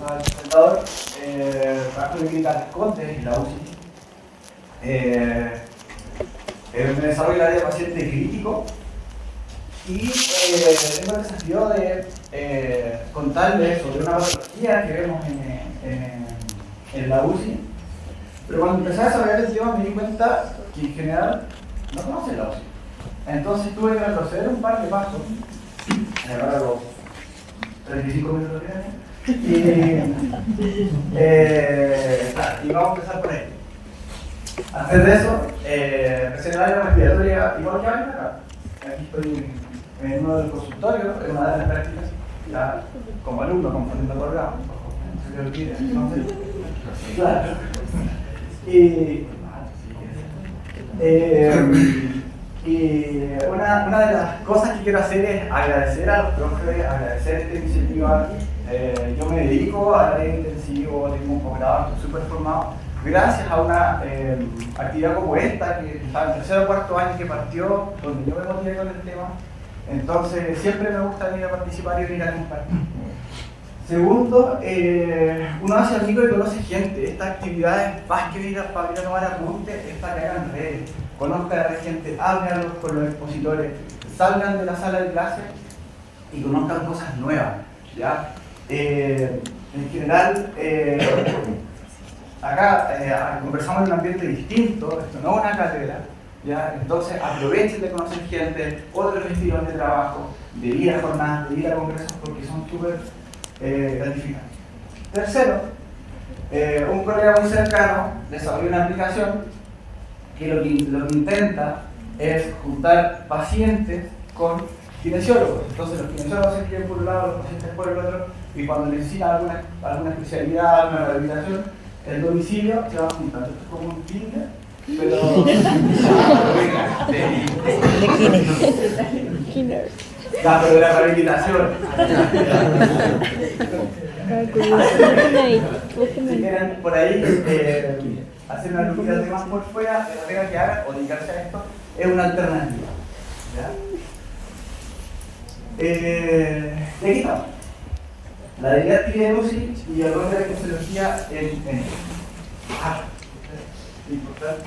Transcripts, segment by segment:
soy el presentador, trabajo en Clínica Las Condes, en la UCI. Me desarrollo el área de paciente crítico y tengo el desafío de contarles sobre una patología que vemos en la UCI. Pero cuando empecé a desarrollar el tema me di cuenta que en general no conocen la UCI. Entonces tuve que retroceder un par de pasos, ahora los 35 minutos que y vamos a empezar por ahí. Antes de eso, empecé en el área respiratoria igual que acá. Aquí estoy en uno de los consultorios, en una de las prácticas, ya como alumno, compartiendo programa. No se me olvide, entonces. Claro. Y una de las cosas que quiero hacer es agradecer a los profes, agradecer esta iniciativa. Yo me dedico al área intensivo, tengo un posgrado, estoy súper formado. Gracias a una actividad como esta, que estaba en tercer o cuarto año que partió, donde yo me motivé con el tema. Entonces siempre me gusta venir a participar y venir a compartir. Segundo, uno hace amigos y conoce gente. Esta actividad es más que ir a tomar apuntes, es para que hagan redes, conozcan a la gente, hablen con los expositores, salgan de la sala de clase y conozcan cosas nuevas, ¿ya? En general, acá conversamos en un ambiente distinto, esto no es una cátedra, ¿ya? Entonces aprovechen de conocer gente, otros estilos de trabajo, de ir a jornadas, de ir a congresos, porque son súper gratificantes. Tercero, un colega muy cercano desarrolló una aplicación que lo que intenta es juntar pacientes con kinesiólogos. Entonces los kinesiólogos se escriben por un lado, los pacientes por el otro, y cuando necesitan alguna especialidad, alguna rehabilitación, el domicilio se va juntando. Esto es como un Tinder, pero de Kinder. Pero de la rehabilitación. Si quieren por ahí hacer una locura de más por fuera, de la pega que hagan o dedicarse a esto, es una alternativa. Y aquí estamos. La debilidad tiene UCI y el rol de la kinesiología en importante.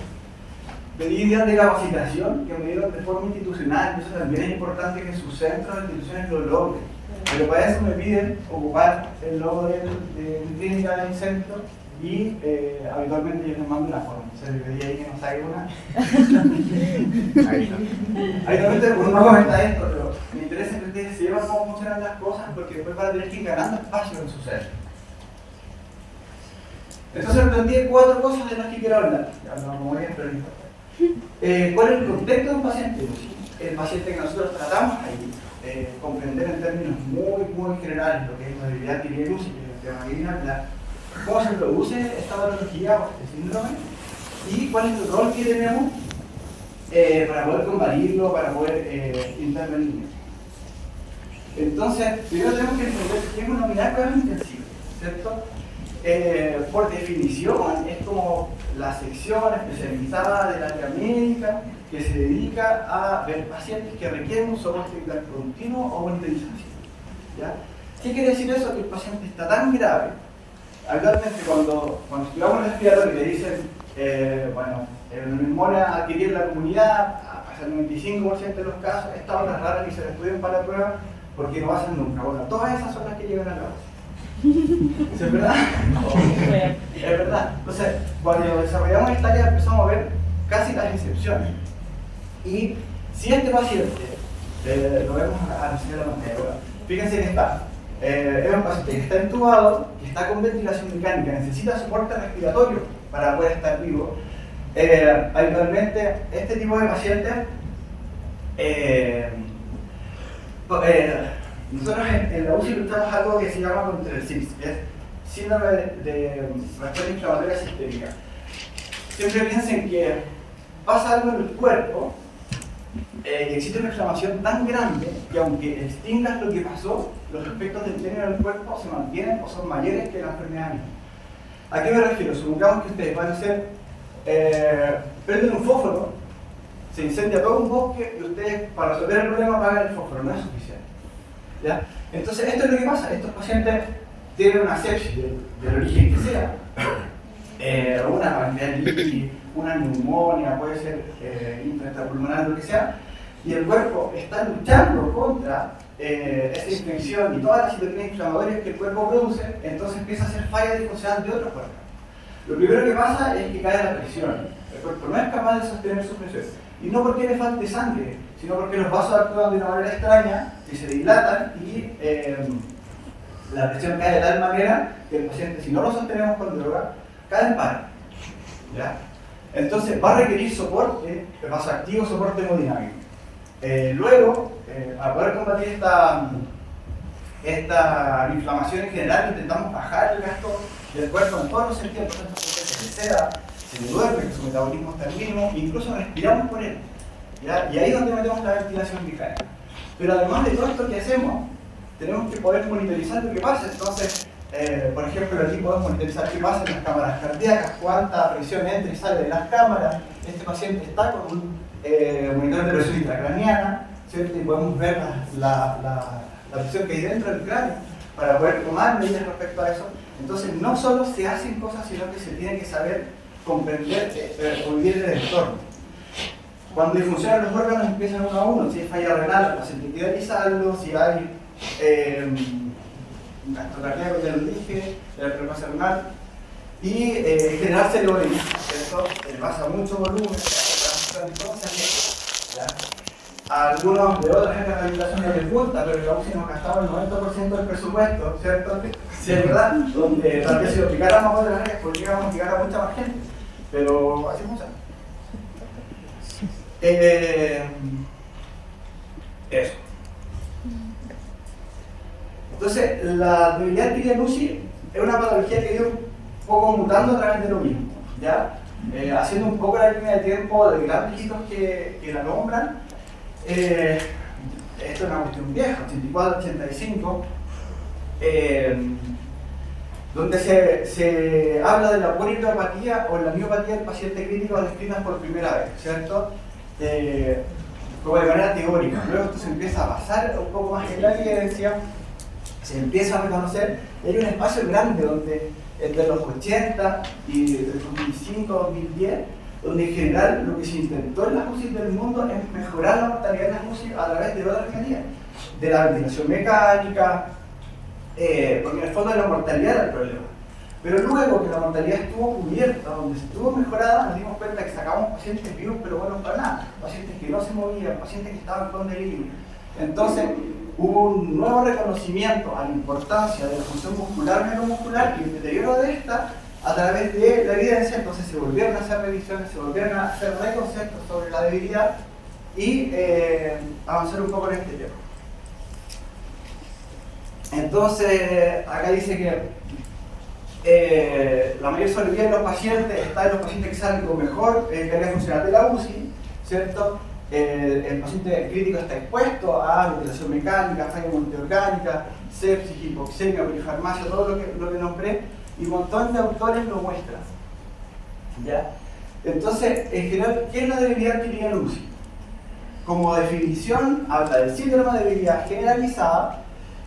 Pedí ideas de capacitación que me dieron de forma institucional, y eso también es importante que sus centros e instituciones lo logren. Pero para eso me piden ocupar el logo de clínica de mi centro y habitualmente yo les mando una forma. Se le pedí ahí que nos haga una. Habitualmente uno no comenta esto, pero me interesa que ustedes sepan cómo funcionan las cosas porque después van a tener que ir ganando espacio en su centro. Entonces entendí 4 cosas de las que quiero hablar. Ya no muy bien, pero no importa. ¿Cuál es el contexto de un paciente? El paciente que nosotros tratamos ahí. Comprender en términos muy generales lo que es la debilidad que tiene UCI, que es el tema que viene a hablar, cómo se produce esta patología o este síndrome y cuál es el rol que tenemos para poder combatirlo, para poder intervenir. Entonces, primero tenemos que entender qué es una unidad de cuidado intensivo, ¿cierto? Por definición, es como la sección especializada del área médica que se dedica a ver pacientes que requieren un soporte vital continuo o monitorización. ¿Ya? ¿Qué quiere decir eso? Que el paciente está tan grave. Actualmente, cuando estudiamos el respirador y le dicen, el neumonía adquirir en la comunidad, pasa el 95% de los casos, estas otras raras que se le estudian para la prueba porque no pasan nunca. Bueno, todas esas son las que llegan a la base. ¿Es verdad? Es verdad. Entonces, cuando desarrollamos esta área empezamos a ver casi las excepciones. Y si este paciente, lo vemos a la señora pantalla, fíjense que está, es un paciente que está entubado, que está con ventilación mecánica, necesita soporte respiratorio para poder estar vivo. Habitualmente, este tipo de pacientes, nosotros en la UCI luchamos algo que se llama contra el SIRS, que es síndrome de respuesta inflamatoria sistémica. Siempre piensen que pasa algo en el cuerpo y existe una inflamación tan grande que aunque extingas lo que pasó, los efectos del veneno en el cuerpo se mantienen o son mayores que la enfermedad misma. ¿A qué me refiero? Supongamos que ustedes van a hacer, prenden un fósforo, se incendia todo un bosque y ustedes para resolver el problema apagan el fósforo, no es suficiente. ¿Ya? Entonces esto es lo que pasa, estos pacientes tienen una sepsis del origen que sea, una pancreatitis, una neumonía, puede ser intraepulmonar, lo que sea, y el cuerpo está luchando contra esa infección y todas las citoquinas inflamatorias que el cuerpo produce, entonces empieza a hacer falla disfuncional de otros cuerpos. Lo primero que pasa es que cae la presión. El cuerpo no es capaz de sostener su presión. Y no porque le falte sangre, sino porque los vasos actúan de una manera extraña, que se dilatan y la presión cae de tal manera que el paciente, si no lo sostenemos con droga, cae en paro. ¿Ya? Entonces va a requerir soporte vasoactivo, soporte hemodinámico. Luego, para poder combatir esta inflamación en general, intentamos bajar el gasto del cuerpo en todos los sentidos. Por ejemplo, se seda, se le duerme, que su metabolismo está al mínimo, incluso respiramos por él. ¿Ya? Y ahí es donde metemos la ventilación mecánica. Pero además de todo esto que hacemos, tenemos que poder monitorizar lo que pasa. Entonces, por ejemplo, aquí podemos monitorizar qué pasa en las cámaras cardíacas, cuánta presión entra y sale de las cámaras. Este paciente está con un monitor de presión intracraniana, ¿cierto? Y podemos ver la presión que hay dentro del cráneo para poder tomar medidas respecto a eso. Entonces, no solo se hacen cosas, sino que se tiene que saber comprender o vivir el entorno. Cuando disfuncionan los órganos, empiezan uno a uno. Si hay falla renal, el paciente hay que dializarlo. Si hay gasto cardíaco, ya lo dije, la frecuencia renal. Y generar cerebrolimia, ¿cierto? Le pasa mucho volumen, ¿ya? A algunos de otras áreas de rehabilitación no les gusta, pero la UCI nos gastaba el 90% del presupuesto, ¿cierto? Sí, es verdad, donde tal vez si lo aplicáramos a otras áreas podríamos llegar a mucha más gente, pero así funciona. Eso. Entonces, la debilidad adquirida en UCI es una patología que ha ido un poco mutando a través de lo mismo, ¿ya? Haciendo un poco la línea de tiempo de grandes hitos que la nombran. Esto es una cuestión vieja, 84, 85, donde se habla de la polineopatía o la miopatía del paciente crítico descritas por primera vez, ¿cierto? Como de manera teórica. Luego esto se empieza a basar un poco más en la evidencia, se empieza a reconocer, y hay un espacio grande donde entre los 80 y el 2005, 2010, donde en general lo que se intentó en las UCI del mundo es mejorar la mortalidad de las UCI a través de otras medidas, de la ventilación mecánica, porque en el fondo la mortalidad era el problema. Pero luego que la mortalidad estuvo cubierta, donde estuvo mejorada, nos dimos cuenta que sacábamos pacientes vivos pero buenos para nada, pacientes que no se movían, pacientes que estaban con delirio. Entonces hubo un nuevo reconocimiento a la importancia de la función muscular, neuromuscular y el deterioro de esta a través de la evidencia. Entonces se volvieron a hacer revisiones, se volvieron a hacer reconceptos sobre la debilidad y avanzar un poco en este tema. Entonces, acá dice que la mayor solubilidad de los pacientes está en los pacientes que salen con mejor calidad funcional de la UCI, ¿cierto? El paciente crítico está expuesto a ventilación mecánica, falla multiorgánica, sepsis, hipoxemia, polifarmacia, todo lo que nombré, y un montón de autores lo muestran. ¿Ya? Entonces, en general, ¿qué es la debilidad adquirida en UCI? Como definición, habla del síndrome de debilidad generalizada.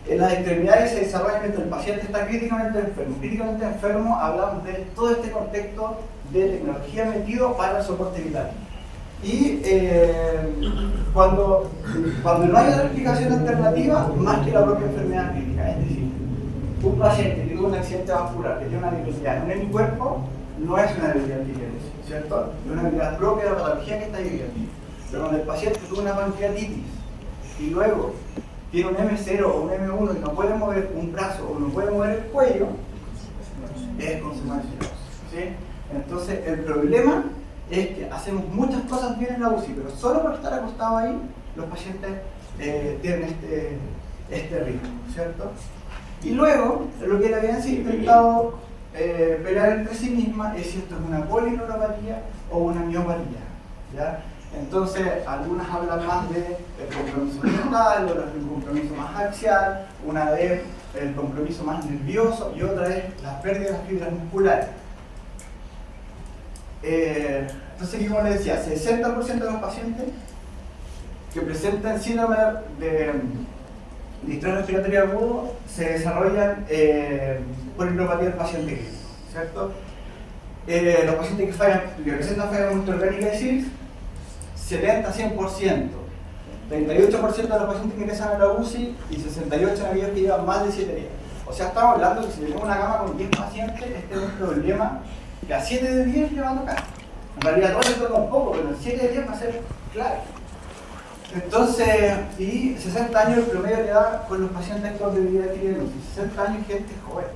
En las extremidades se desarrolla mientras el paciente está críticamente enfermo. Críticamente enfermo, hablamos de todo este contexto de tecnología metido para el soporte vital. Y cuando no hay otra explicación alternativa, más que la propia enfermedad crítica, es decir, un paciente que tuvo un accidente vascular, que tiene una debilidad en un hemicuerpo, no es una debilidad adquirida, ¿cierto? Es una debilidad propia de la patología que está viviendo. Pero cuando el paciente tuvo una pancreatitis y luego tiene un M0 o un M1 y no puede mover un brazo o no puede mover el cuello, es consecuencia, ¿sí? Entonces, el problema es que hacemos muchas cosas bien en la UCI, pero solo por estar acostado ahí, los pacientes tienen este riesgo, ¿cierto? Y luego, lo que la evidencia ha intentado pelear entre sí misma es si esto es una polineuropatía o una miopatía, ¿ya? Entonces, algunas hablan más del compromiso mental, otras de un compromiso más axial, una de el compromiso más nervioso y otra es la pérdida de las fibras musculares. Entonces, como les decía, 60% de los pacientes que presentan síndrome distrés respiratorio agudo se desarrollan por neuropatía del paciente clínico, ¿cierto? Los pacientes que presentan falla multiorgánica de SIRS, 70-100%. 38% de los pacientes que ingresan a la UCI y 68% en aquellos que llevan más de 7 días. O sea, estamos hablando que si tenemos una cama con 10 pacientes, este es un problema que a 7 de 10 le va a tocar. En realidad todo se toca un poco, pero en 7 de 10 va a ser clave. Entonces, y 60 años el promedio de edad con los pacientes con debilidad adquirida en UCI. 60 años gente joven.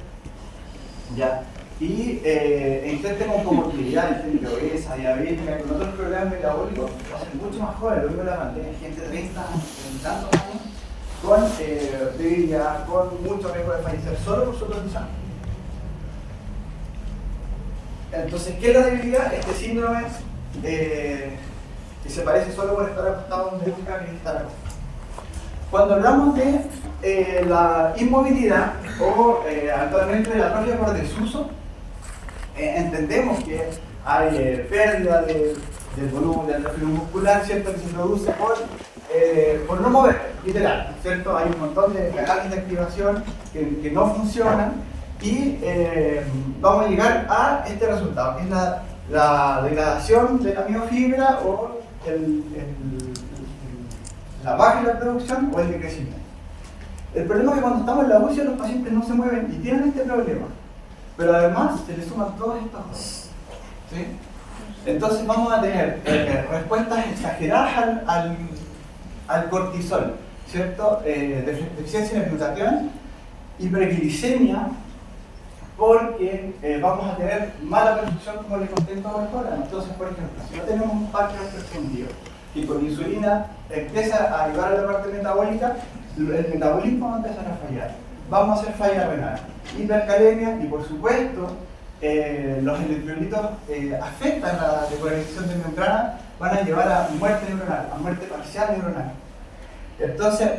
¿Ya? Y en gente con comorbilidad, gente obesa, diabética, con otros problemas metabólicos, va a ser mucho más joven. Lo mismo la pandemia, gente de 30 años, 30 años, con debilidad, con mucho riesgo de fallecer solo por sobredosis. Entonces, ¿qué es la debilidad? Este síndrome que se parece solo por estar acostado donde nunca quiere estar acostado. Cuando hablamos de la inmovilidad o actualmente de la atrofia por desuso, entendemos que hay pérdida del volumen del reflujo muscular, ¿cierto? Que se produce por no mover, literal, ¿cierto? Hay un montón de canales de activación que no funcionan y vamos a llegar a este resultado, que es la degradación de la miofibra o la baja de la producción o el decrecimiento. El problema es que cuando estamos en la UCI los pacientes no se mueven y tienen este problema, pero además se les suman todas estas cosas, ¿sí? Entonces vamos a tener respuestas exageradas al cortisol, ¿cierto? Deficiencia en glutatión, hiperglicemia, porque vamos a tener mala perfusión como les conté en todo el programa. Entonces, por ejemplo, si no tenemos un páncreas perfundido y con insulina empieza a ayudar a la parte metabólica, el metabolismo va a empezar a fallar. Vamos a hacer falla renal, hipercalemia y, por supuesto, los electrolitos afectan la depolarización de membrana, van a llevar a muerte neuronal, a muerte parcial neuronal. Entonces,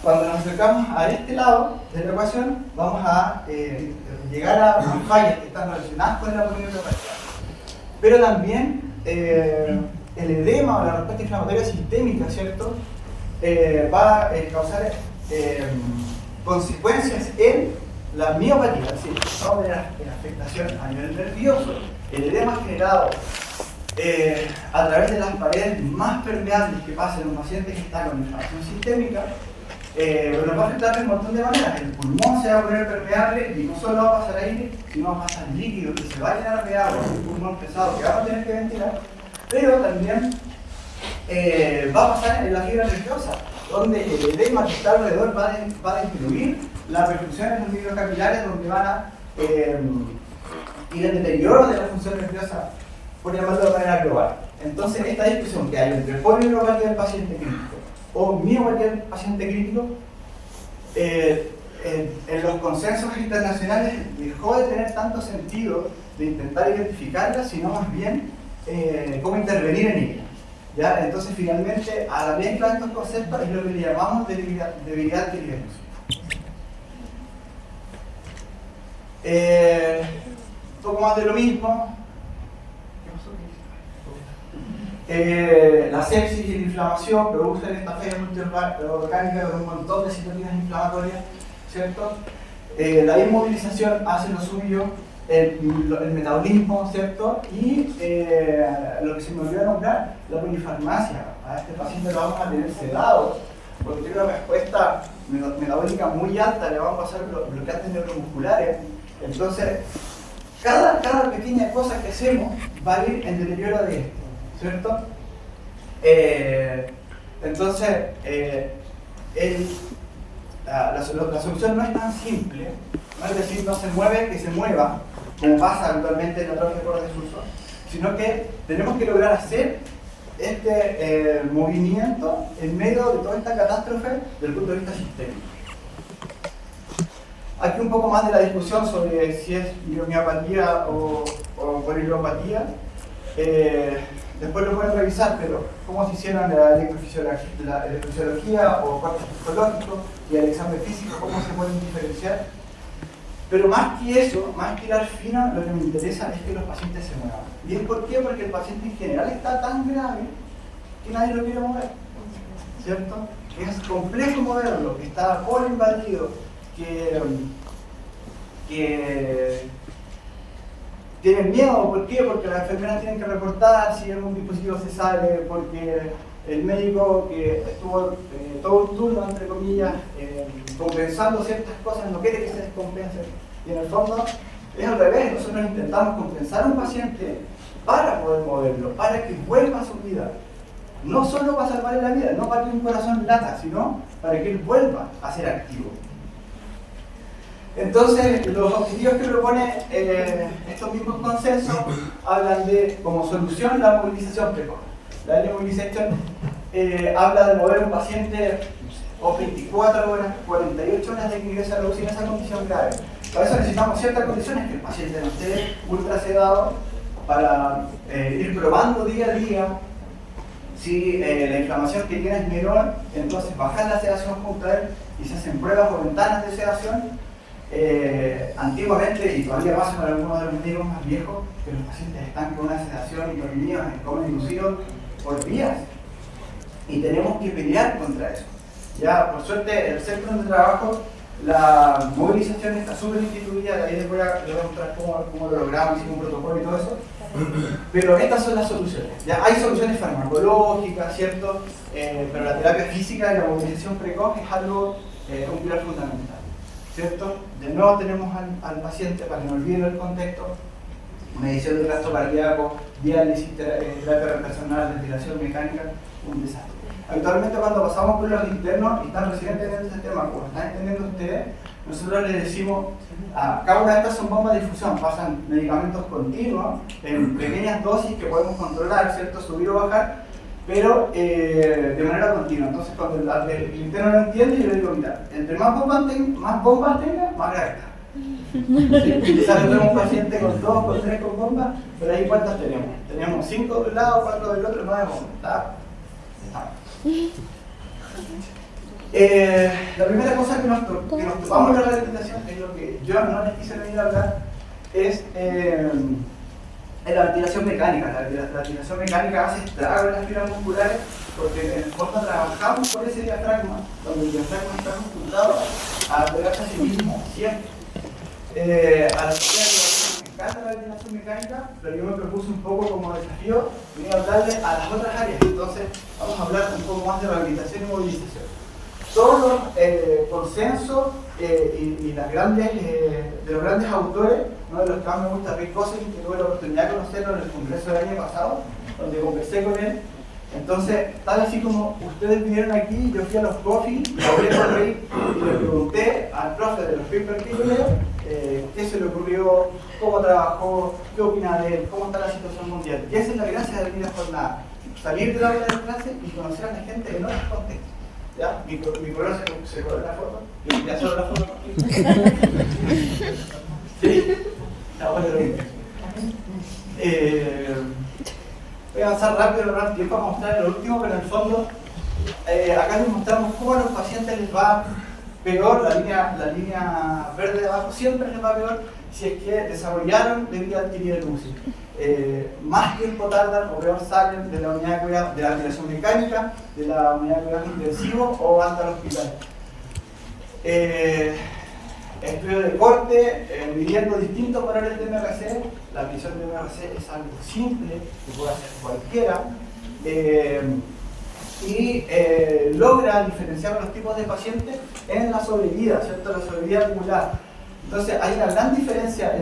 cuando nos acercamos a este lado de la ecuación, vamos a llegar a fallas que están relacionadas con la polineutropatía. Pero también el edema o la respuesta inflamatoria sistémica, ¿cierto? Va a causar consecuencias en la miopatía, es decir, vamos a tener afectación a nivel nervioso. El edema generado a través de las paredes más permeables que pasa en un paciente que está con inflamación sistémica, nos va a afectar de un montón de maneras. El pulmón se va a poner permeable y no solo va a pasar aire, sino va a pasar líquido que se va a llenar de agua, un pulmón pesado que vamos a tener que ventilar, pero también va a pasar en la fibra nerviosa, donde el edema que está alrededor va a disminuir la perfusión en los microcapilares, donde van a ir al deterioro de la función nerviosa, por llamarlo de manera global. Entonces, esta discusión que hay entre polineuropatía del paciente crítico o miopatía del paciente crítico, en los consensos internacionales dejó de tener tanto sentido de intentar identificarla, sino más bien cómo intervenir en ella. ¿Ya? Entonces, finalmente, a la mezcla de estos conceptos es lo que le llamamos debilidad adquirida. Un poco más de lo mismo. La sepsis y la inflamación producen esta falla multiorgánica con un montón de citoquinas inflamatorias, ¿cierto? La inmovilización hace lo suyo, el metabolismo, ¿cierto? Y lo que se me olvidó nombrar, la polifarmacia. A este paciente lo vamos a tener sedado porque tiene una respuesta metabólica muy alta, le vamos a pasar bloqueantes neuromusculares. Entonces, cada pequeña cosa que hacemos va a ir en deterioro de esto, ¿cierto? Entonces, la solución no es tan simple, no es decir, no se mueve, que se mueva, como pasa actualmente en la atrofia por desuso, sino que tenemos que lograr hacer este movimiento en medio de toda esta catástrofe desde el punto de vista sistémico. Aquí un poco más de la discusión sobre si es miopatía o polineuropatía. Después lo pueden revisar, pero cómo se hicieron la electrofisiología o cortes psicológicos y el examen físico, cómo se pueden diferenciar. Pero más que eso, más que ir al fino, lo que me interesa es que los pacientes se muevan. ¿Y es por qué? Porque el paciente en general está tan grave que nadie lo quiere mover, ¿cierto? que es complejo moverlo, que está por invadido, que tienen miedo. ¿Por qué? Porque las enfermeras tienen que reportar si algún dispositivo se sale, porque el médico que estuvo todo un turno, entre comillas, compensando ciertas cosas, no quiere que se descompensen. Y en el fondo es al revés, nosotros intentamos compensar a un paciente para poder moverlo, para que vuelva a su vida. No solo para salvarle la vida, no para que un corazón lata, sino para que él vuelva a ser activo. Entonces, los objetivos que propone estos mismos consensos hablan de, como solución, la movilización precoz. La L-Mobilization habla de mover a un paciente o 24 horas, 48 horas de que ingresa a la UCI en esa condición grave. Para eso necesitamos ciertas condiciones, que el paciente no esté ultra sedado, para ir probando día a día. Si la inflamación que tiene es menor, entonces bajar la sedación junto a él y se hacen pruebas o ventanas de sedación. Antiguamente, y todavía pasa con algunos de los médicos más viejos, que los pacientes están con una sedación y dormidos en coma inducido por días. Y tenemos que pelear contra eso. Ya, por suerte, el centro de trabajo, la movilización está súper instituida, ahí les voy a mostrar cómo lo logramos, hicimos un protocolo y todo eso. Pero estas son las soluciones. Ya hay soluciones farmacológicas, ¿cierto? Pero la terapia física y la movilización precoz es algo, un pilar fundamental, ¿cierto? De nuevo tenemos al paciente, para que no olviden el contexto, medición del gasto cardíaco, diálisis, terapia personal, ventilación mecánica, un desastre. Habitualmente cuando pasamos por los internos y están recién entendiendo este tema, como están entendiendo ustedes, nosotros les decimos, cada una de estas son bombas de difusión, pasan medicamentos continuos en pequeñas dosis que podemos controlar, ¿cierto? Subir o bajar, pero de manera continua. Entonces cuando el interno no entiende, yo le digo, mira, entre más bombas tenga, más grave está. Sí, quizás tenemos un paciente con 2, con 3 con bombas, pero ahí ¿cuántas tenemos? Tenemos 5 de un lado, 4 del otro, 9 bombas. ¿Está? La primera cosa que nos topamos en la rehabilitación, es lo que yo no les quise venir a hablar, es la ventilación mecánica. La ventilación mecánica hace estragos en las fibras musculares porque en el fondo trabajamos por ese diafragma, donde el diafragma está acostumbrado a pegarse a sí mismo, siempre. A la sociedad me encanta la ventilación mecánica, pero yo me propuse un poco como desafío venir a hablarle a las otras áreas. Entonces vamos a hablar un poco más de rehabilitación y movilización. Todos los consensos y las grandes, de los grandes autores, uno de los que más me gusta, Rick Cossing, que tuve la oportunidad de conocerlo en el congreso del año pasado, donde conversé con él. Entonces, tal así como ustedes vinieron aquí, yo fui a los coffee, y hablé con Rick y le pregunté al profe de los papers que yo leo, qué se le ocurrió, cómo trabajó, qué opina de él, cómo está la situación mundial. Y esa es la gracia de venir a jornada, salir de la hora de clase y conocer a la gente en otros contextos. ¿Ya? Mi color se coló la foto, yo ya solo la foto. ¿Sí? Ya, bueno, voy a avanzar rápido, no dar tiempo a mostrar lo último, pero en el fondo acá les mostramos cómo a los pacientes les va peor, la línea verde de abajo siempre les va peor si es que desarrollaron debida adquirida el UCI. Más tiempo tardan o peor salen de la unidad de cuidado, de la ventilación mecánica, de la unidad de cuidados intensivos o van al hospital. Estudio de corte, midiendo distintos valores de MRC. La medición de MRC es algo simple que puede hacer cualquiera y logra diferenciar los tipos de pacientes en la sobrevida, ¿cierto? La sobrevida acumulada. Entonces hay una gran diferencia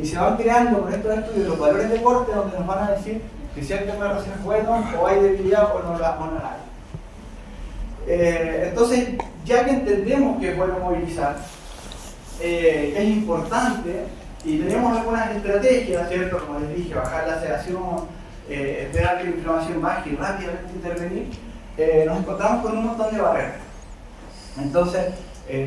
y se van creando con estos estudios los valores de corte donde nos van a decir que cierto MRC es bueno o hay debilidad o no la hay. Entonces, ya que entendemos que es bueno movilizar, es importante y tenemos algunas estrategias, ¿cierto? Como les dije, bajar la sedación, esperar que la inflamación baje y rápidamente intervenir, nos encontramos con un montón de barreras. Entonces,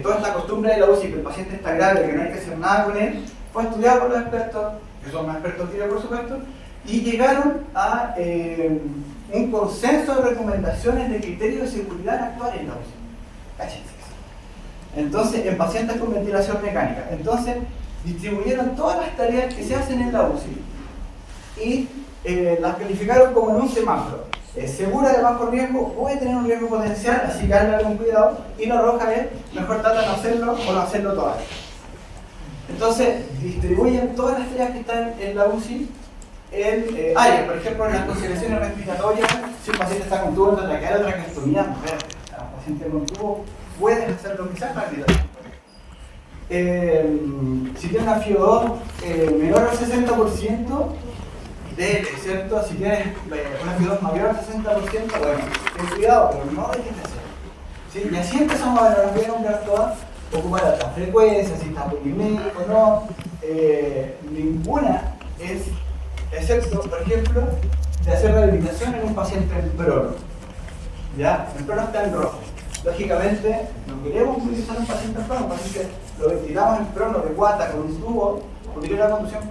toda esta costumbre de la UCI, que el paciente está grave, que no hay que hacer nada con él, fue estudiada por los expertos, que son más expertos que yo por supuesto, y llegaron a un consenso de recomendaciones de criterios de seguridad actual en la UCI. Cáchense. Entonces, en pacientes con ventilación mecánica. Entonces, distribuyeron todas las tareas que se hacen en la UCI y las calificaron como en un semáforo. segura de bajo riesgo, puede tener un riesgo potencial, así que hazla con cuidado, y la roja es mejor trata de no hacerlo o no hacerlo todavía. Entonces, distribuyen todas las tareas que están en la UCI en áreas, por ejemplo, en las consideraciones respiratorias, si un paciente está con tubo traqueal o traqueostomía, un paciente con tubo puede hacer lo que sea para gritar. Si tiene una FIO2 menor al 60%, ¿cierto? Si tienes una FIO2 mayor al 60%, bueno, ten cuidado, pero no dejes de hacerlo. ¿Sí? Y así empezamos a ver, voy a nombrar todas, ocupar alta frecuencia, si está polimédico o no, ninguna es, excepto, por ejemplo, de hacer rehabilitación en un paciente en prono. ¿Ya? El prono está en rojo. Lógicamente, no queremos utilizar un paciente en prono, así que lo ventilamos en prono de guata con un tubo, porque tiene una condición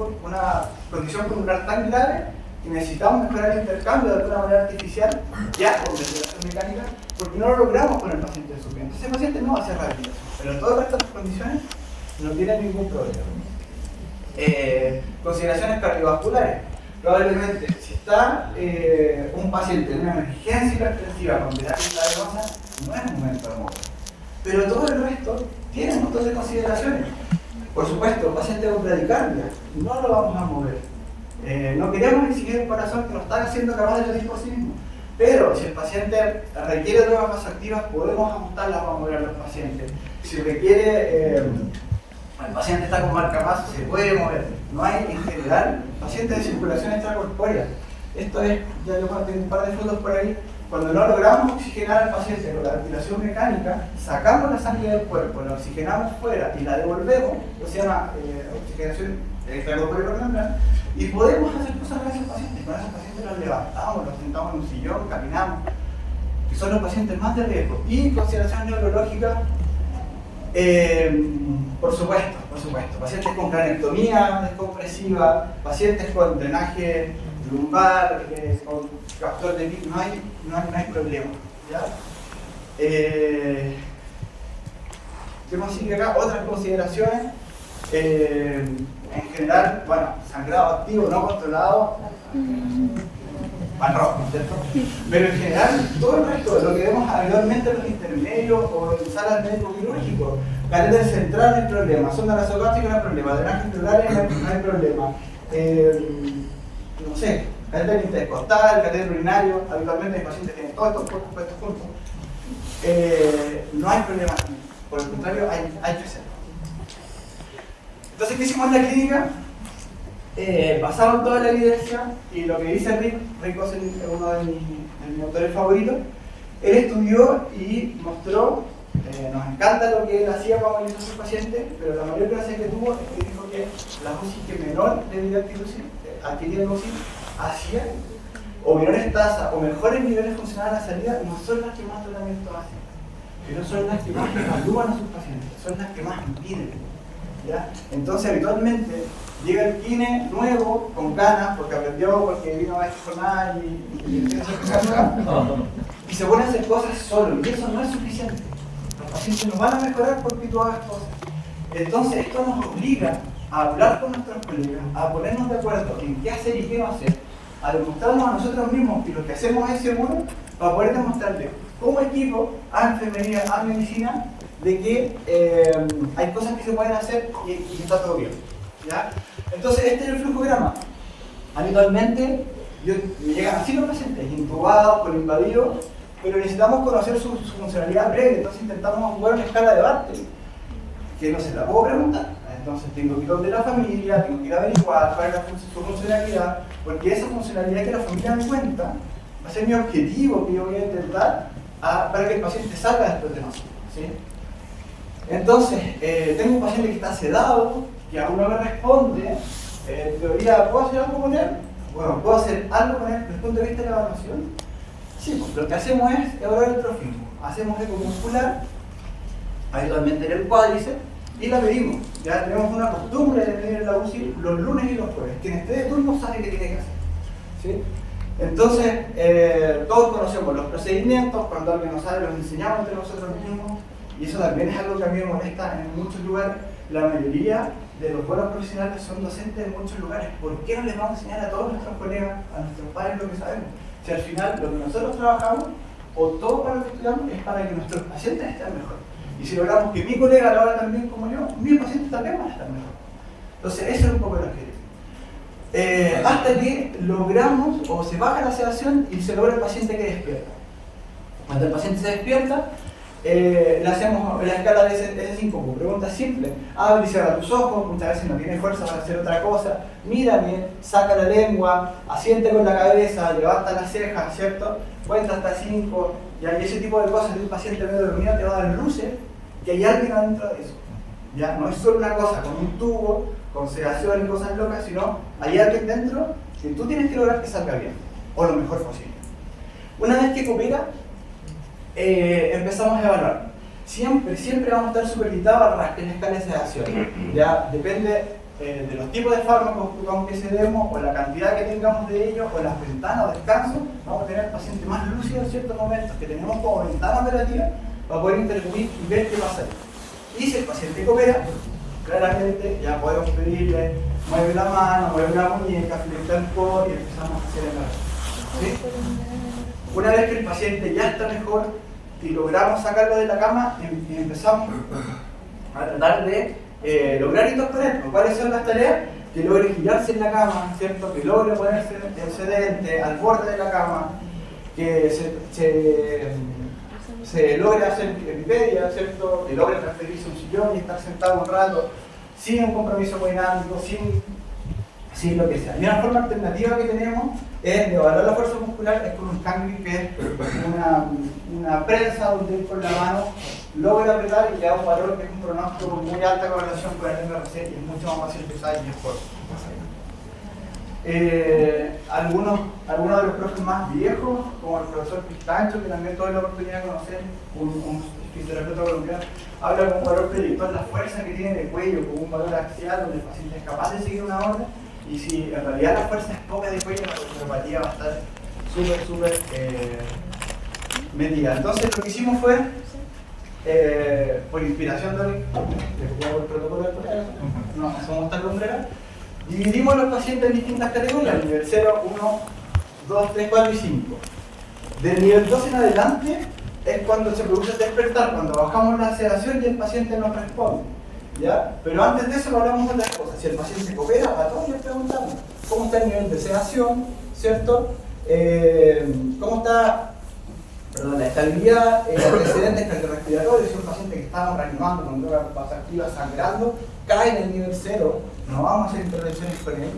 pulmonar tan grave que necesitamos mejorar el intercambio de alguna manera artificial, ya con ventilación mecánica, porque no lo logramos con el paciente de supino. Entonces, el paciente no va a hacer rehabilitación, pero en todas las otras condiciones no tiene ningún problema. Consideraciones cardiovasculares. Probablemente, si está un paciente en una emergencia hipertensiva con terapia intravenosa, no es momento de mover. Pero todo el resto tiene un montón de consideraciones. Por supuesto, paciente con bradicardia, no lo vamos a mover. No queremos exigir un corazón que no está siendo capaz de latir por sí mismo. Pero si el paciente requiere drogas más activas, podemos ajustarlas para mover a los pacientes. Si requiere, el paciente está con marca más, se puede mover. No hay, en general, pacientes de circulación extracorpórea. Esto es, ya yo tengo un par de fotos por ahí. Cuando no logramos oxigenar al paciente con la ventilación mecánica, sacamos la sangre del cuerpo, la oxigenamos fuera y la devolvemos, se llama oxigenación extracorpórea, y podemos hacer cosas con esos pacientes. Con esos pacientes los levantamos, los sentamos en un sillón, caminamos, que son los pacientes más de riesgo. Y consideración neurológica, por supuesto, pacientes con cranectomía descompresiva, pacientes con drenaje lumbar, con captor de pico, no hay problema. ¿Ya? ¿Qué más sigue acá? Otras consideraciones. En general, bueno, sangrado activo, no controlado, van rojo, ¿cierto? Pero en general, todo el resto de lo que vemos habitualmente en los intermedios o en salas médico quirúrgico, catéter central no hay problema, sonda nasogástrica no hay problema, drenaje pleural no hay problema. No sé, catéter intercostal, catéter urinario, habitualmente los pacientes tienen todos estos puestos juntos. No hay problema, por el contrario, hay que hacerlo. Entonces, ¿qué hicimos en la clínica? Pasaron toda la evidencia y lo que dice Rick es uno de mis autores favoritos. Él estudió y mostró, nos encanta lo que él hacía para analizar a sus pacientes, pero la mayor gracia que tuvo es que dijo que las UCI que menor de adquirían UCI hacían, o menores tasas, o mejores niveles funcionales a la salida, no son las que más tratamiento hacen, pero son las que más evalúan a sus pacientes, son las que más piden. ¿Ya? Entonces, habitualmente llega el kine nuevo con ganas porque aprendió, porque vino a esta jornada y se pone a hacer cosas solo, y eso no es suficiente. Los pacientes no van a mejorar porque tú hagas cosas. Entonces, esto nos obliga a hablar con nuestros colegas, a ponernos de acuerdo en qué hacer y qué no hacer, a demostrarnos a nosotros mismos que lo que hacemos es seguro, para poder demostrarle como equipo, a enfermería, a medicina, de que hay cosas que se pueden hacer y está todo bien. ¿Ya? Entonces, este es el flujograma. Habitualmente, me llegan así los pacientes, intubados, colinvadidos, pero necesitamos conocer su funcionalidad previa, entonces intentamos jugar una escala de Bartlett, que no se la puedo preguntar. Entonces, tengo que ir donde la familia, tengo que ir a averiguar cuál es su funcionalidad, porque esa funcionalidad que la familia me cuenta va a ser mi objetivo que yo voy a intentar para que el paciente salga después de nosotros. ¿Sí? Entonces, tengo un paciente que está sedado, que aún no me responde. En teoría, ¿puedo hacer algo con él? Bueno, ¿puedo hacer algo con él desde el punto de vista de la evaluación? Sí, pues lo que hacemos es evaluar el trofismo. Hacemos eco muscular, habitualmente en el cuádriceps, y la medimos. Ya tenemos una costumbre de medir en la UCI los lunes y los jueves. Quien esté de turno sabe qué tiene que hacer. ¿Sí? Entonces, todos conocemos los procedimientos, cuando alguien no sabe, los enseñamos entre nosotros mismos. Y eso también es algo que a mí me molesta en muchos lugares. La mayoría de los buenos profesionales son docentes en muchos lugares. ¿Por qué no les vamos a enseñar a todos nuestros colegas, a nuestros padres lo que sabemos? Si al final lo que nosotros trabajamos, o todo para lo que estudiamos, es para que nuestros pacientes estén mejor. Y si logramos que mi colega lo haga tan bien como yo, mis pacientes también van a estar mejor. Entonces, eso es un poco el objetivo. Hasta que logramos, o se baja la sedación y se logra el paciente que despierta. Cuando el paciente se despierta, le hacemos la escala de S5, preguntas simples. Abre y cierra tus ojos, muchas veces no tiene fuerza para hacer otra cosa. Mírame, saca la lengua, asiente con la cabeza, levanta las cejas, ¿cierto? Cuenta hasta 5, y ese tipo de cosas de un paciente medio dormido te va a dar luces que hay alguien adentro de eso. Ya no es solo una cosa con un tubo, con sedación y cosas locas, sino hay alguien dentro que tú tienes que lograr que salga bien, o lo mejor posible. Una vez que coopera, empezamos a evaluar. Siempre vamos a estar supeditados a la escala de sedación. Ya depende de los tipos de fármacos que se demos, o la cantidad que tengamos de ellos, o las ventanas o descanso, vamos a tener el paciente más lúcido en ciertos momentos que tenemos como ventana operativa para poder intervenir y ver qué pasa ahí. Y si el paciente coopera, claramente ya podemos pedirle, mueve la mano, mueve la muñeca, flexa el codo y empezamos a hacer el ¿sí? Una vez que el paciente ya está mejor y logramos sacarlo de la cama, empezamos a tratar de lograr hitos con él. ¿Cuáles son las tareas? Que logre girarse en la cama, ¿cierto? Que logre ponerse en sedente, al borde de la cama, que se logre hacer epipedia, ¿cierto? Que logre transferirse a un sillón y estar sentado un rato, sin un compromiso dinámico, sin lo que sea. Y una forma alternativa que tenemos es de evaluar la fuerza muscular, es con un cangri, que es una prensa donde él con la mano logra apretar y le da un valor que es un pronóstico con muy alta correlación con el MRC y es mucho más fácil pesar y mejor. Algunos de los profes más viejos, como el profesor Pistancho, que también tuve la oportunidad de conocer, un fisioterapeuta colombiano, habla con un valor predictor, la fuerza que tiene en el cuello, con un valor axial, donde el paciente es capaz de seguir una orden, y si en realidad la fuerza es poca de cuello, la neuropatía va a estar súper medida. Entonces lo que hicimos fue, por inspiración de el protocolo del colegio, no somos tan lumbreras, dividimos a los pacientes en distintas categorías, nivel 0, 1, 2, 3, 4 y 5. Del nivel 2 en adelante es cuando se produce el despertar, cuando bajamos la sedación y el paciente nos responde. ¿Ya? Pero antes de eso hablamos de otras cosas. Si el paciente coopera, a todos les preguntamos cómo está el nivel de sedación, ¿cierto? Cómo está la estabilidad, antecedentes cardiorrespiratorios. Si un paciente que estaba reanimando con droga vasoactiva sangrando cae en el nivel 0, no vamos a hacer intervenciones con él.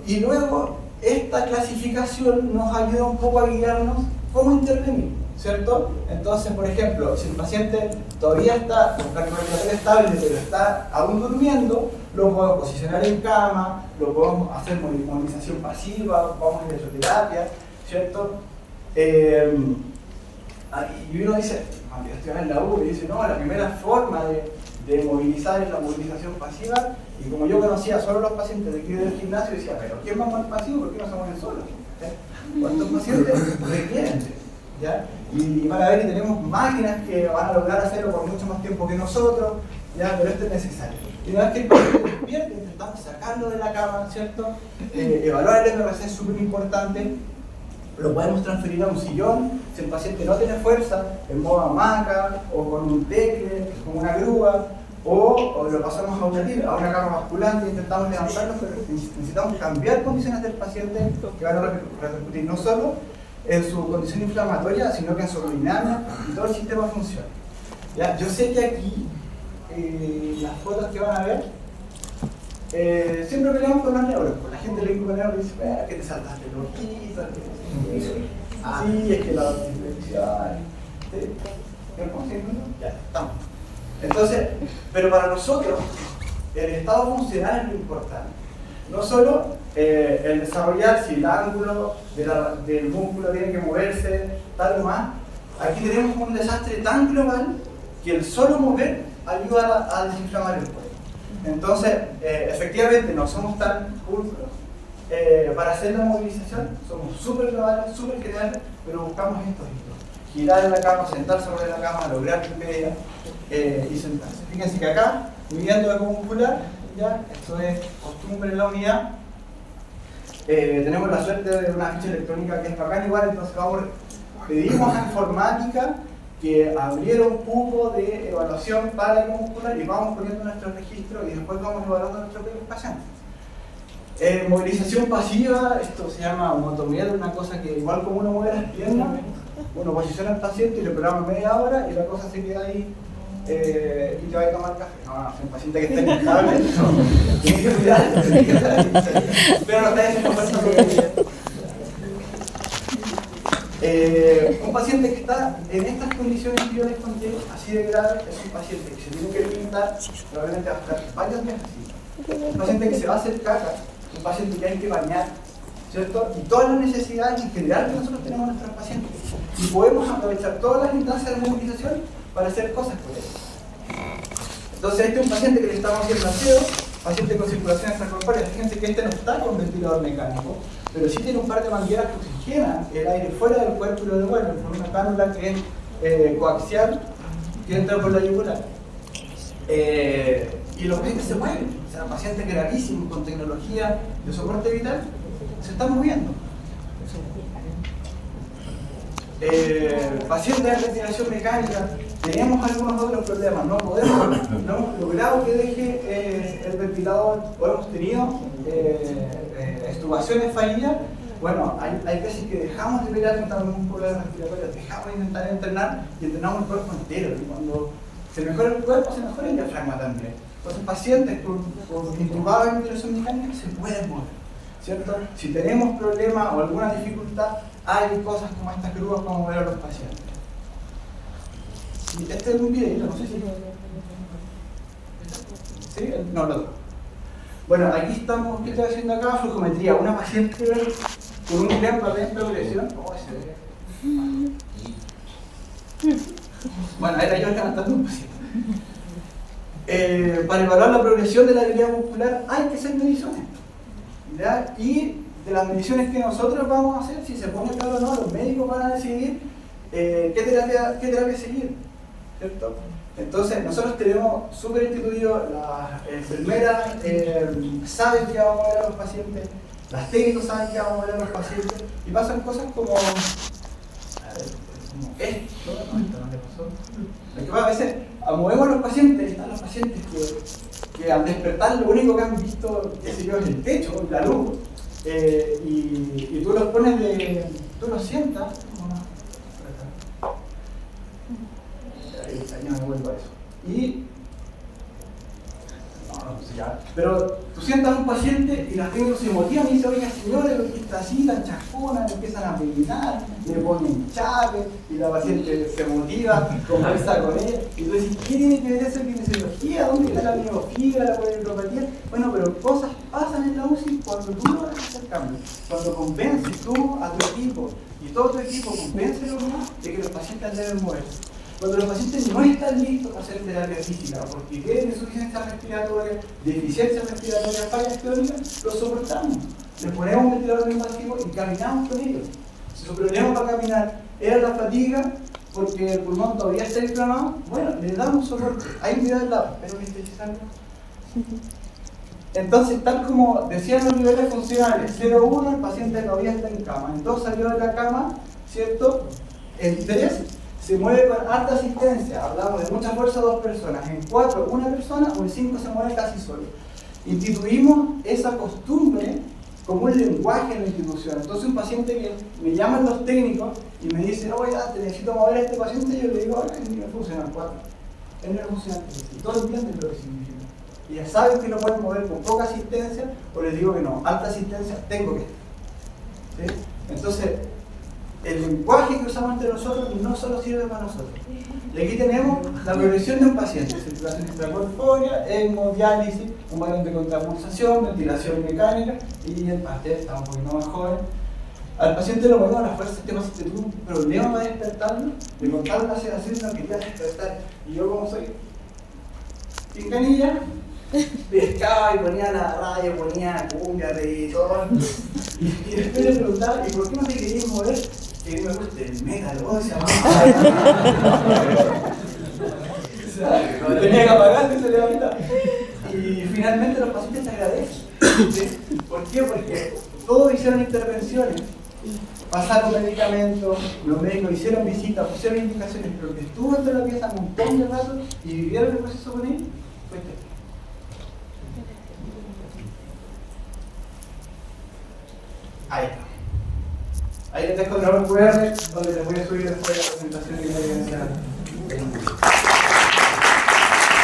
Y luego, esta clasificación nos ayuda un poco a guiarnos cómo intervenir, ¿cierto? Entonces, por ejemplo, si el paciente todavía está con cardiorrespiratorio estable, pero está aún durmiendo, lo podemos posicionar en cama, lo podemos hacer movilización pasiva, vamos a electroterapia, ¿cierto? Y uno dice, cuando yo estoy en la U, y dice, no, la primera forma de movilizar es la movilización pasiva, y como yo conocía solo los pacientes de aquí del gimnasio, decía, pero ¿quién va más pasivo? ¿Por qué no se mueven solos? ¿Cuántos pacientes requieren? ¿Ya? Y van a ver que tenemos máquinas que van a lograr hacerlo por mucho más tiempo que nosotros, ¿ya? Pero esto es necesario. Y una vez que el paciente despierte, intentamos sacarlo de la cama, ¿cierto? Evaluar el MRC es súper importante. Lo podemos transferir a un sillón, si el paciente no tiene fuerza, en modo hamaca, o con un tecle, con una grúa, o lo pasamos a una cama basculante e intentamos levantarlo, pero necesitamos cambiar condiciones del paciente que van a repercutir no solo en su condición inflamatoria, sino que en su hemodinámica y todo el sistema funciona. ¿Ya? Yo sé que aquí, las fotos que van a ver, siempre peleamos con los neurólogos. La gente le dice con neurólogos y dice, que te saltaste el ojito, sí, es que la dislexia, ¿sí? Ya, estamos. Entonces, pero para nosotros, el estado funcional es lo importante. No solo el desarrollar si el ángulo del músculo tiene que moverse, tal o más. Aquí tenemos un desastre tan global que el solo mover ayuda a desinflamar el cuerpo. Entonces, efectivamente, no somos tan pulcros para hacer la movilización, somos súper globales, súper generales, pero buscamos estos hitos. Girar en la cama, sentar sobre la cama, lograr epipedia y sentarse. Fíjense que acá, midiendo la muscular, ya, esto es costumbre en la unidad. tenemos la suerte de una ficha electrónica que es bacán igual, entonces pedimos a informática que abriera un cupo de evaluación para el muscular y vamos poniendo nuestro registro y después vamos evaluando a nuestros propios pacientes. Movilización pasiva, esto se llama motomiel, una cosa que igual como uno mueve las piernas, uno posiciona al paciente y le programa media hora y la cosa se queda ahí y te va a tomar café. No, un paciente que esté inestable, no, tiene que cuidar, pero no está haciendo fuerza un paciente que está en estas condiciones que yo les conté, así de grave, es un paciente que se tiene que limitar, probablemente va a estar varios días así. Un paciente que se va a hacer caca, un paciente que hay que bañar, ¿cierto? Y todas las necesidades en general que nosotros tenemos en nuestros pacientes. Y podemos aprovechar todas las instancias de movilización para hacer cosas por él. Entonces, este es un paciente que le estamos haciendo aseo, paciente con circulación extracorpórea. Fíjense que este no está con ventilador mecánico, pero sí tiene un par de mangueras que oxigenan el aire fuera del cuerpo y lo devuelven por una cánula que es coaxial que entra por la yugular. Y los pacientes se mueven, o sea, pacientes gravísimos con tecnología de soporte vital se están moviendo. Pacientes de ventilación mecánica, tenemos algunos otros problemas, no hemos logrado que deje el ventilador o hemos tenido extubaciones fallidas. Bueno, hay veces que dejamos de pelear contra un problema respiratorio, dejamos de intentar entrenar y entrenamos el cuerpo entero. Y cuando se mejora el cuerpo, se mejora el diafragma también. Entonces, pacientes con intubados en ventilación mecánica se pueden mover, ¿cierto? Si tenemos problemas o alguna dificultad, hay cosas como estas grúas para mover a los pacientes. Y este es un video, no sé si... ¿Sí? No, no. Bueno, aquí estamos, ¿qué estoy haciendo acá? Flujometría. Una paciente con un ejemplo de progresión. ¿Cómo se ve? Bueno, era yo cantando un paciente. Para evaluar la progresión de la debilidad muscular hay que hacer mediciones, ¿ya? Y de las mediciones que nosotros vamos a hacer, si se pone claro o no, los médicos van a decidir qué terapia seguir, ¿cierto? Entonces nosotros tenemos súper instituido, las enfermeras saben que vamos a ver a los pacientes, las técnicos saben que vamos a ver a los pacientes y pasan cosas como esto, no le pasó. Lo que pasa, a veces movemos a los pacientes, están los pacientes que al despertar lo único que han visto, qué sé yo, es el techo, la luz, y tú los pones tú los sientas, ahí ya me vuelvo a eso. Y pero tú sientas a un paciente y las técnicos se motivan y dicen, oiga señores, ¿por qué está así, tan chascona? Le empiezan a peinar, le ponen chape y la paciente se motiva, conversa con ella y tú dices, ¿qué tiene que ver eso con kinesiología? ¿Dónde está la miofibra, la polipropatía? Bueno, pero cosas pasan en la UCI cuando tú logras hacer cambios, cuando convences tú a tu equipo y todo tu equipo convence a los demás de que los pacientes deben moverse. Cuando los pacientes no están listos para hacer terapia física, porque tienen insuficiencia respiratoria, deficiencia respiratoria, fallas crónicas, los soportamos. Les ponemos un ventilador invasivo y caminamos con ellos. Si su problema para caminar era la fatiga, porque el pulmón todavía está inflamado, bueno, le damos soporte. Hay un video al lado, pero necesitamos. Entonces, tal como decían los niveles funcionales, 0,1 el paciente todavía está en cama, en 2 salió de la cama, ¿cierto? En 3 se mueve con alta asistencia, hablamos de mucha fuerza 2 personas, en 4 una persona o en 5 se mueve casi solo. Instituimos esa costumbre como un lenguaje en la institución. Entonces un paciente que me llaman los técnicos y me dice, oye, te necesito mover a este paciente, yo le digo, ahora es nivel funcional 4, es nivel funcional 3, y todos entienden lo que significa. Y ya saben que lo pueden mover con poca asistencia, o les digo que no, alta asistencia tengo que estar. ¿Sí? Entonces, el lenguaje que usamos entre nosotros no solo sirve para nosotros. Y aquí tenemos la progresión de un paciente, circulación extracorpórea, hemodiálisis, un balón de contrapulsación, ventilación mecánica, y el paciente está un poquito más joven. Al paciente lo movemos a la fuerza, este paciente tuvo un problema para despertarlo, le contaron la sedación y no quería despertar. Y yo, como soy pinganilla, pescaba y ponía la radio, ponía cumbia, reggaetón, y después le preguntaba, ¿y por qué no te querías mover? Que me gusta el metal, o sea, lo tenía que apagar y se levantaba. Y finalmente los pacientes te agradecen. ¿Sí? ¿Por qué? Porque todos hicieron intervenciones, pasaron medicamentos, los médicos hicieron visitas, pusieron indicaciones, pero que estuvo en la pieza un montón de rato y vivieron el proceso con él, fue este. Ahí está. Ahí les dejo el QR donde les voy a subir después la presentación que